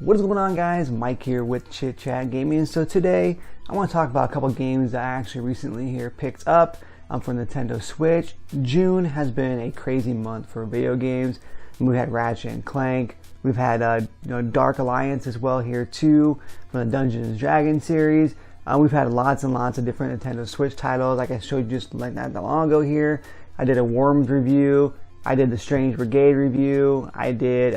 What is going on, guys? Mike here with Chit Chat Gaming. So today I want to talk about a couple games that I actually recently here picked up for Nintendo Switch. June has been a crazy month for video games. We've had Ratchet and Clank. We've had Dark Alliance as well here too from the Dungeons and Dragons series. We've had lots and lots of different Nintendo Switch titles, like I showed you just like not that long ago here. I did a Worms review. I did the Strange Brigade review. I did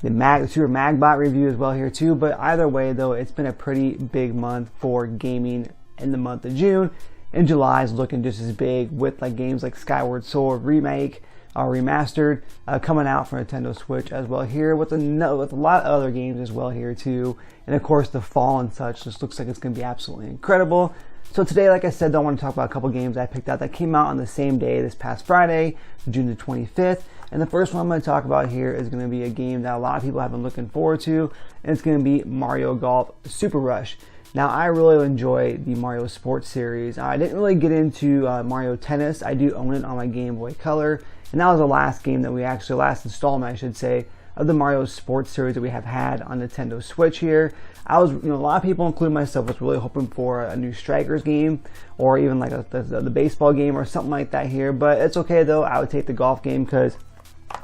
the Super Magbot review as well here too. But either way though, it's been a pretty big month for gaming in the month of June. And July is looking just as big with like games like Skyward Sword remake or remastered coming out for Nintendo Switch as well here with a lot of other games as well here too. And of course the fall and such just looks like it's going to be absolutely incredible. So today, like I said, I want to talk about a couple games I picked out that came out on the same day this past Friday, June the 25th. And the first one I'm going to talk about here is going to be a game that a lot of people have been looking forward to, and it's going to be Mario Golf Super Rush. Now, I really enjoy the Mario Sports series. I didn't really get into Mario Tennis. I do own it on my Game Boy Color, and that was the last game that last installment, I should say, of the Mario Sports series that we have had on Nintendo Switch here. I was, a lot of people, including myself, was really hoping for a new Strikers game or even like the baseball game or something like that here. But it's okay though. I would take the golf game because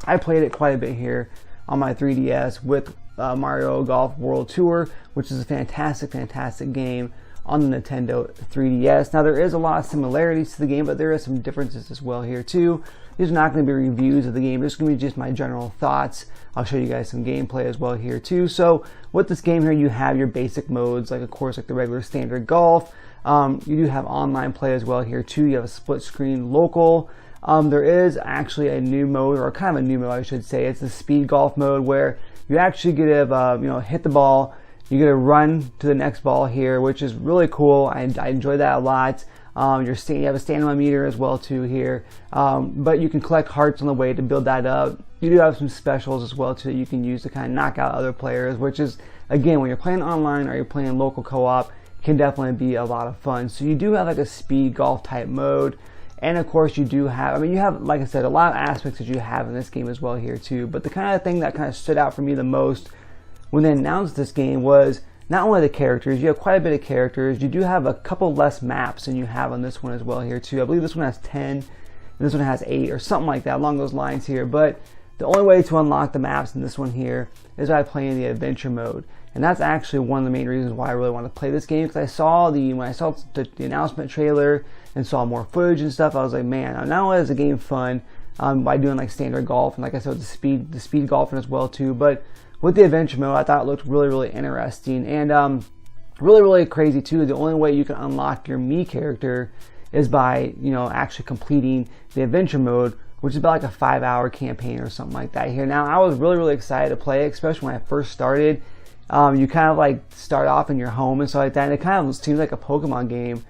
I played it quite a bit here on my 3DS with Mario Golf World Tour, which is a fantastic game on the Nintendo 3DS. Now there is a lot of similarities to the game, but there is some differences as well here too. These are not going to be reviews of the game. This is going to be just my general thoughts. I'll show you guys some gameplay as well here too. So with this game here, you have your basic modes, like of course like the regular standard golf. You do have online play as well here too. You have a split screen local. There is actually a new mode, or kind of a new mode I should say. It's the speed golf mode where you actually get to hit the ball. You get to run to the next ball here, which is really cool. I enjoy that a lot. You have a stamina meter as well too here, but you can collect hearts on the way to build that up. You do have some specials as well too that you can use to kind of knock out other players, which is, again, when you're playing online or you're playing local co-op, can definitely be a lot of fun. So you do have like a speed golf type mode, and of course you do have, you have, like I said, a lot of aspects that you have in this game as well here too. But the kind of thing that kind of stood out for me the most when they announced this game was not only the characters. You have quite a bit of characters. You do have a couple less maps than you have on this one as well here too. I believe this one has 10 and this one has 8 or something like that along those lines here. But the only way to unlock the maps in this one here is by playing the adventure mode. And that's actually one of the main reasons why I really want to play this game, because when I saw the announcement trailer and saw more footage and stuff, I was like, man, not only is the game fun by doing like standard golf and like I said, the speed golfing as well too, but with the adventure mode, I thought it looked really interesting and really crazy too. The only way you can unlock your Mii character is by actually completing the adventure mode, which is about like a 5-hour campaign or something like that here. Now I was really excited to play it, especially when I first started. You kind of like start off in your home and stuff like that, and it kind of seems like a Pokemon game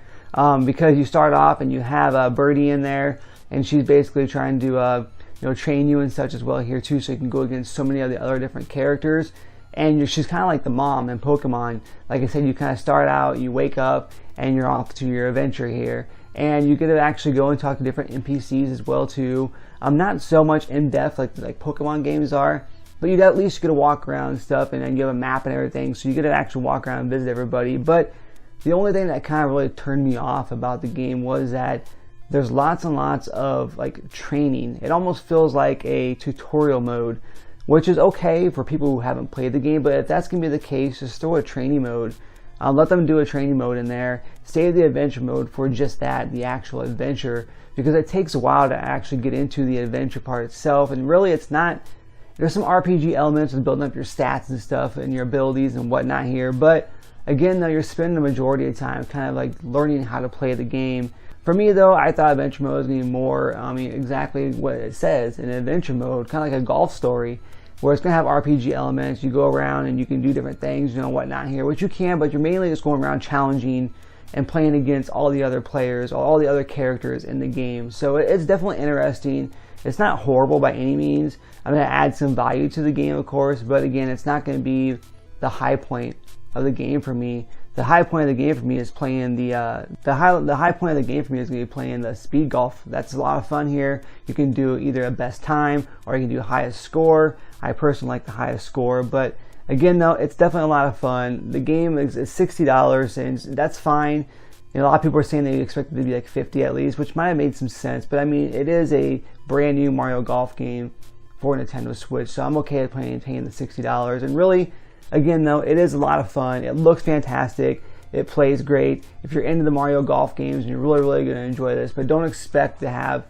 because you start off and you have a Birdie in there, and she's basically trying to train you and such as well here too, so you can go against so many of the other different characters. And she's kind of like the mom in Pokemon. Like I said, you kind of start out, you wake up, and you're off to your adventure here. And you get to actually go and talk to different NPCs as well too. Not so much in depth like Pokemon games are, but you at least get to walk around and stuff, and then you have a map and everything, so you get to actually walk around and visit everybody. But the only thing that kind of really turned me off about the game was that there's lots and lots of like training. It almost feels like a tutorial mode, which is okay for people who haven't played the game, but if that's going to be the case, just throw a training mode. Let them do a training mode in there. Save the adventure mode for just that, the actual adventure, because it takes a while to actually get into the adventure part itself. And really it's not, there's some RPG elements with building up your stats and stuff and your abilities and whatnot here, but again though, you're spending the majority of the time kind of like learning how to play the game. For me though, I thought adventure mode was going to be more, exactly what it says in adventure mode, kind of like a golf story, where it's going to have RPG elements. You go around and you can do different things, whatnot here, which you can, but you're mainly just going around challenging and playing against all the other players, all the other characters in the game. So it's definitely interesting. It's not horrible by any means. I'm going to add some value to the game, of course, but again, it's not going to be the high point of the game for me. The high point of the game for me is playing the high point of the game for me is going to be playing the speed golf. That's a lot of fun here. You can do either a best time or you can do highest score. I personally like the highest score, but again though, it's definitely a lot of fun. The game is $60, and that's fine. You know, a lot of people are saying they expect it to be like $50 at least, which might have made some sense. But I mean, it is a brand new Mario Golf game for Nintendo Switch, so I'm okay with paying the $60. And really, again though, it is a lot of fun. It looks fantastic. It plays great. If you're into the Mario Golf games, you're really going to enjoy this. But don't expect to have,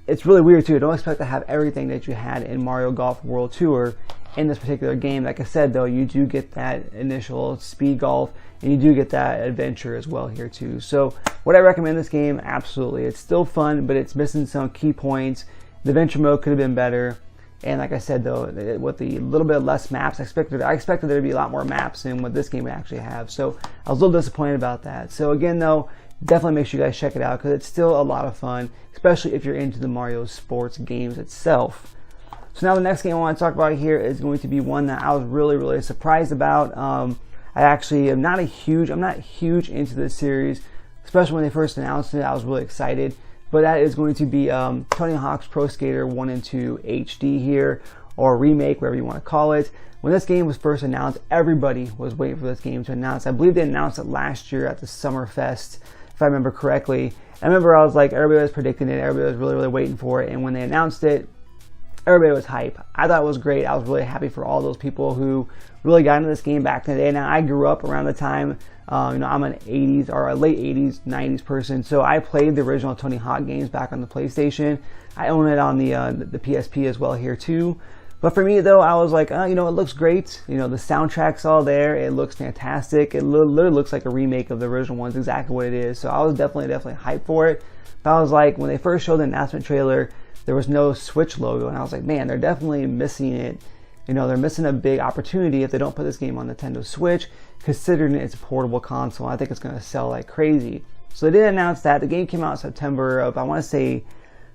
it's really weird too, don't expect to have everything that you had in Mario Golf World Tour in this particular game. Like I said though, you do get that initial speed golf, and you do get that adventure as well here too. So would I recommend this game? Absolutely. It's still fun, but it's missing some key points. The adventure mode could have been better. And like I said though, with the little bit less maps, I expected there to be a lot more maps than what this game would actually have. So I was a little disappointed about that. So again though, definitely make sure you guys check it out, because it's still a lot of fun, especially if you're into the Mario sports games itself. So now the next game I want to talk about here is going to be one that I was really surprised about. I actually am not huge into this series, especially when they first announced it. I was really excited. But that is going to be Tony Hawk's Pro Skater 1 and 2 HD here, or remake, whatever you want to call it. When this game was first announced, everybody was waiting for this game to announce. I believe they announced it last year at the Summer Fest, if I remember correctly. I remember I was like, everybody was predicting it, everybody was really waiting for it, and when they announced it, everybody was hype. I thought it was great. I was really happy for all those people who really got into this game back in the day. Now, I grew up around the time, you know, I'm an 80s or a late 80s, 90s person, so I played the original Tony Hawk games back on the PlayStation. I own it on the PSP as well here too. But for me though, I was like, you know, it looks great. You know, the soundtrack's all there. It looks fantastic. It literally looks like a remake of the original ones, exactly what it is. So I was definitely hyped for it. But I was like, when they first showed the announcement trailer, there was no Switch logo, and I was like, man, they're definitely missing it. You know, they're missing a big opportunity if they don't put this game on Nintendo Switch, considering it's a portable console. I think it's going to sell like crazy. So they did announce that. The game came out in September of, I want to say,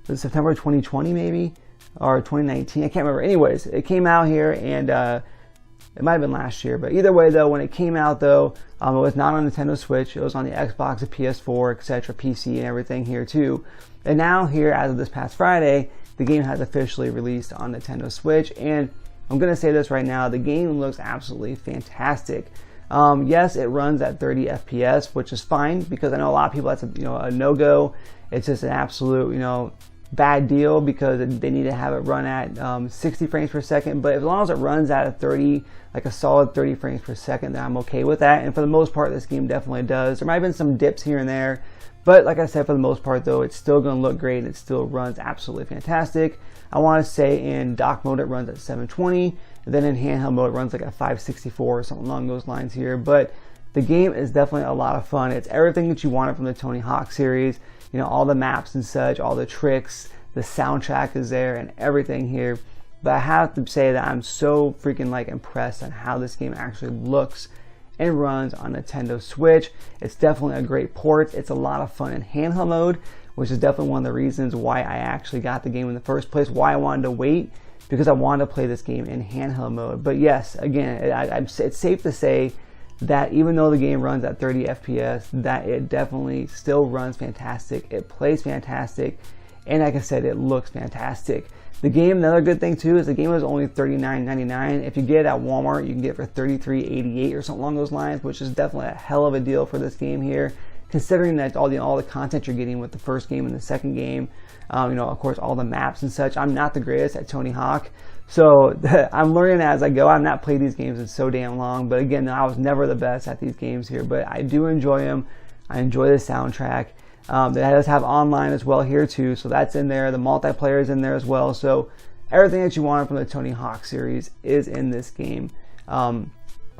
it was September 2020 maybe, or 2019. I can't remember. Anyways, it came out here, and it might have been last year. But either way, though, when it came out, though, it was not on Nintendo Switch. It was on the Xbox, the PS4, etc., PC, and everything here too. And now here, as of this past Friday, the game has officially released on Nintendo Switch. And I'm going to say this right now, the game looks absolutely fantastic. Yes, it runs at 30 FPS, which is fine, because I know a lot of people that's a no-go. It's just an absolute, bad deal, because they need to have it run at 60 frames per second. But as long as it runs at a 30, like a solid 30 frames per second, then I'm okay with that. And for the most part, this game definitely does. There might have been some dips here and there, but like I said, for the most part though, it's still going to look great, and it still runs absolutely fantastic. I want to say in dock mode it runs at 720, and then in handheld mode it runs like at 564 or something along those lines here. But the game is definitely a lot of fun. It's everything that you wanted from the Tony Hawk series. All the maps and such, all the tricks, the soundtrack is there, and everything here. But I have to say that I'm so freaking impressed on how this game actually looks and runs on Nintendo Switch. It's definitely a great port. It's a lot of fun in handheld mode, which is definitely one of the reasons why I actually got the game in the first place, why I wanted to wait, because I wanted to play this game in handheld mode. But yes, again, it's safe to say that even though the game runs at 30 FPS, that it definitely still runs fantastic. It plays fantastic, and like I said, it looks fantastic. The game, another good thing too, is the game is only $39.99. If you get it at Walmart, you can get it for $33.88 or something along those lines, which is definitely a hell of a deal for this game here, considering that all the content you're getting with the first game and the second game. Of course, all the maps and such. I'm not the greatest at Tony Hawk, so I'm learning as I go. I've not played these games in so damn long, but again, I was never the best at these games here, but I do enjoy them. I enjoy the soundtrack. It does have online as well here too, so that's in there. The multiplayer is in there as well, so everything that you wanted from the Tony Hawk series is in this game.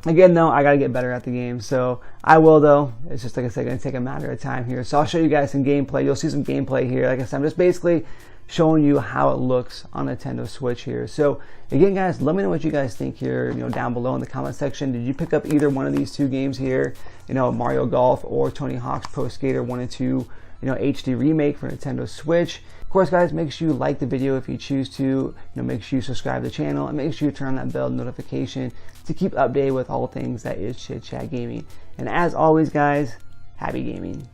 Again though, I gotta get better at the game, so I will though. It's just, like I said, gonna take a matter of time here. So I'll show you guys some gameplay. You'll see some gameplay here. Like I said, I'm just basically showing you how it looks on Nintendo Switch here. So again guys, let me know what you guys think here, down below in the comment section. Did you pick up either one of these two games here, Mario Golf or Tony Hawk's Pro Skater 1 and 2, HD remake for Nintendo Switch? Of course guys, make sure you like the video if you choose to, make sure you subscribe to the channel, and make sure you turn on that bell notification to keep updated with all things that is Chit Chat Gaming. And as always guys, happy gaming.